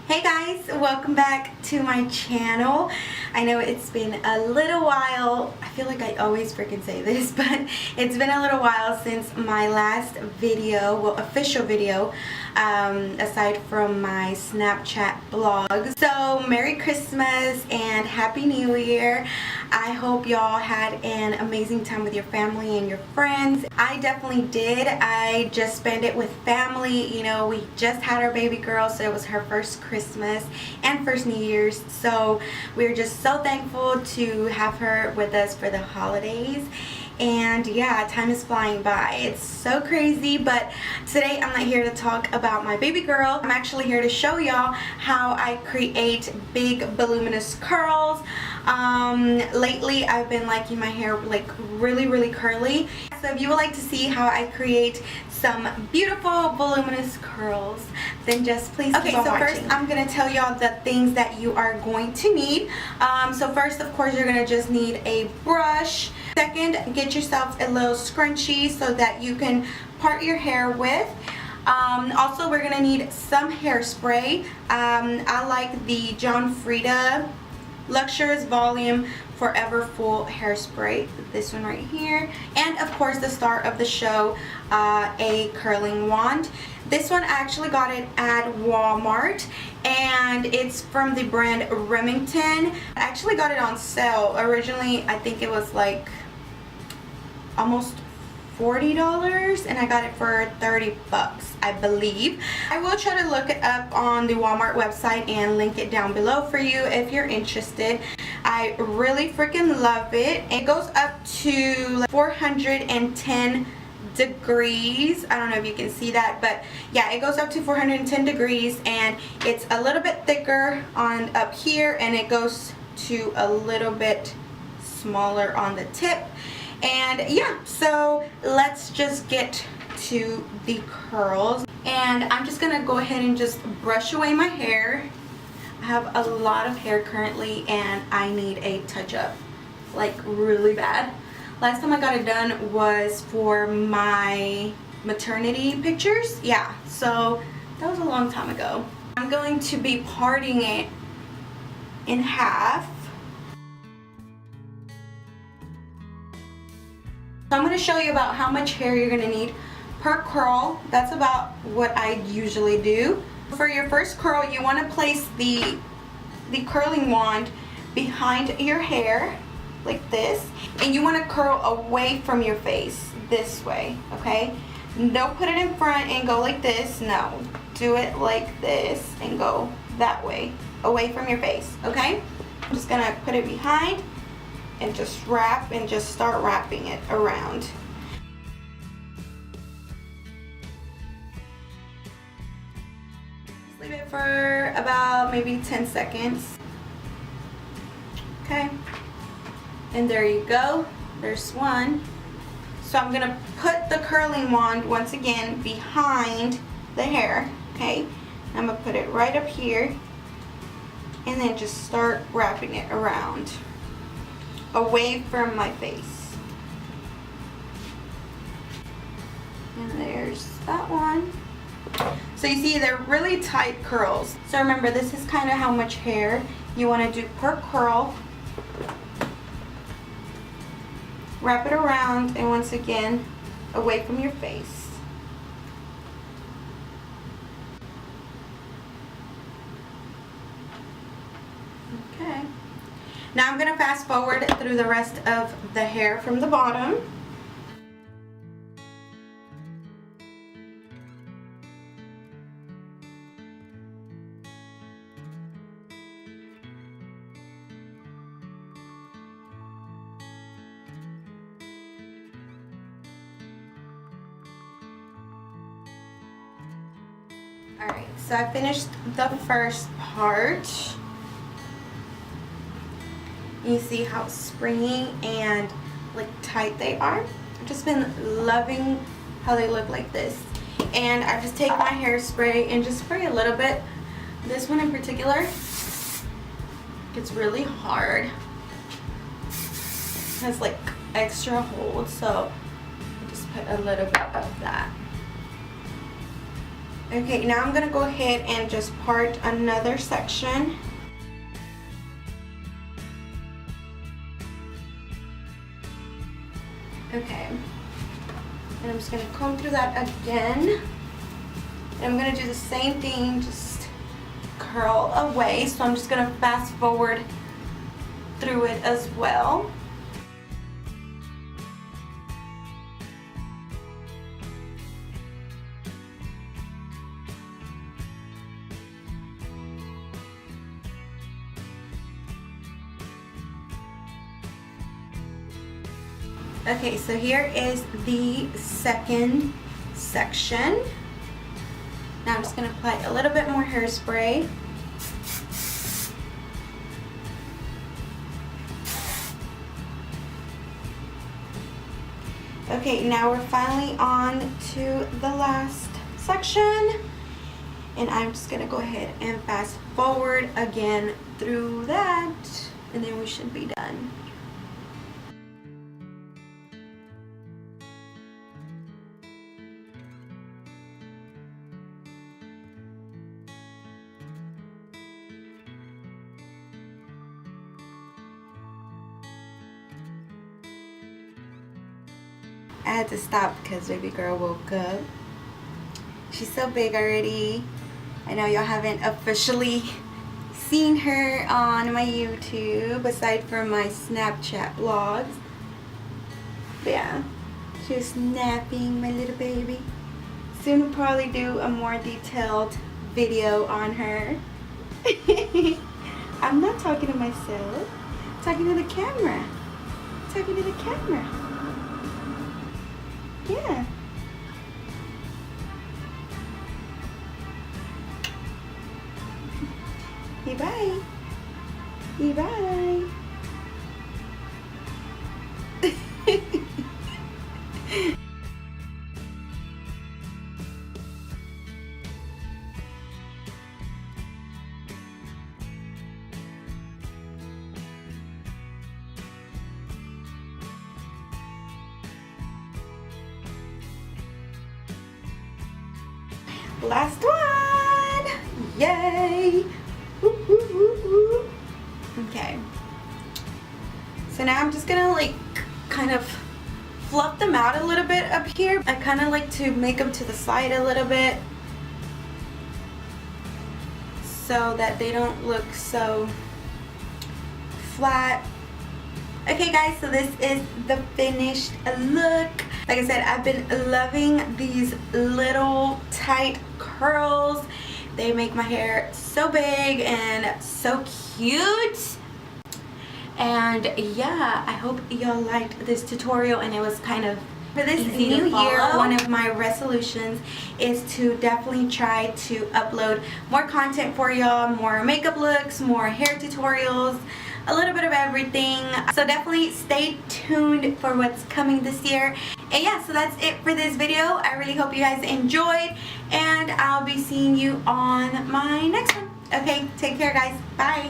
Hey guys, welcome back to my channel. I know it's been a little while. I feel like I always freaking say this, but it's been a little while since my last video, well, official video, aside from my Snapchat blog. So Merry Christmas and Happy New Year. I hope y'all had an amazing time with your family and your friends. I definitely did. I just spent it with family. You know, we just had our baby girl, so it was her first Christmas and first New Year's. So we're just so thankful to have her with us for the holidays. And yeah, time is flying by. It's so crazy, but today I'm not here to talk about my baby girl. I'm actually here to show y'all how I create big voluminous curls. Lately I've been liking my hair like really curly. So if you would like to see how I create some beautiful voluminous curls, then just please keep on watching. First I'm going to tell y'all the things that you are going to need. So first, of course, you're going to just need a brush. Second, get yourself a little scrunchie so that you can part your hair with. Also, we're going to need some hairspray. I like the John Frieda Luxurious Volume Forever Full Hairspray, this one right here, and of course the star of the show, a curling wand. This one I actually got it at Walmart, and it's from the brand Remington. I actually got it on sale. Originally I think it was like almost $40, and I got it for 30 bucks, I believe. I will try to look it up on the Walmart website and link it down below for you if you're interested. I really freaking love it. It goes up to 410 degrees. I don't know if you can see that, but yeah, it goes up to 410 degrees, and it's a little bit thicker on up here, and it goes to a little bit smaller on the tip. And yeah, so let's just get to the curls, and I'm just gonna go ahead and just brush away my hair. I have a lot of hair currently, and I need a touch-up, like really bad. Last time I got it done was for my maternity pictures. Yeah, so that was a long time ago. I'm going to be parting it in half. So I'm going to show you about how much hair you're going to need per curl. That's about what I usually do. For your first curl, you want to place the curling wand behind your hair like this, and you want to curl away from your face this way, okay? Don't put it in front and go like this. No, do it like this and go that way, away from your face, okay? I'm just going to put it behind and just wrap, and just start wrapping it around. Just leave it for about maybe 10 seconds. Okay, and there you go, there's one. So I'm gonna put the curling wand once again behind the hair, okay? I'm gonna put it right up here, and then just start wrapping it around, away from my face. And there's that one. So you see, they're really tight curls. So remember, this is kind of how much hair you want to do per curl. Wrap it around, and once again, away from your face. Okay. Now I'm going to fast forward through the rest of the hair from the bottom. Alright, so I finished the first part. You see how springy and like tight they are. I've just been loving how they look like this. And I just take my hairspray and just spray a little bit. This one in particular, it's really hard. It has like extra hold, so I just put a little bit of that. Okay, now I'm gonna go ahead and just part another section. Okay, and I'm just gonna comb through that again. And I'm gonna do the same thing, just curl away. So I'm just gonna fast forward through it as well. Okay, so here is the second section. Now I'm just going to apply a little bit more hairspray. Okay, now we're finally on to the last section. And I'm just going to go ahead and fast forward again through that. And then we should be done. I had to stop because baby girl woke up. She's so big already. I know y'all haven't officially seen her on my YouTube aside from my Snapchat vlogs. But yeah, she was napping, my little baby. Soon we'll probably do a more detailed video on her. I'm not talking to myself. I'm talking to the camera. I'm talking to the camera. Yeah. Say bye. Say bye. Last one! Yay! Woo, woo, woo, woo. Okay. So now I'm just gonna like kind of fluff them out a little bit up here. I kind of like to make them to the side a little bit so that they don't look so flat. Okay guys, so this is the finished look. Like I said, I've been loving these little tight curls. They make my hair so big and so cute. And yeah, I hope y'all liked this tutorial and it was kind of for this new year. One of my resolutions is to definitely try to upload more content for y'all, more makeup looks, more hair tutorials, a little bit of everything. So definitely stay tuned for what's coming this year. And yeah, so that's it for this video. I really hope you guys enjoyed, and I'll be seeing you on my next one. Okay, take care guys. Bye.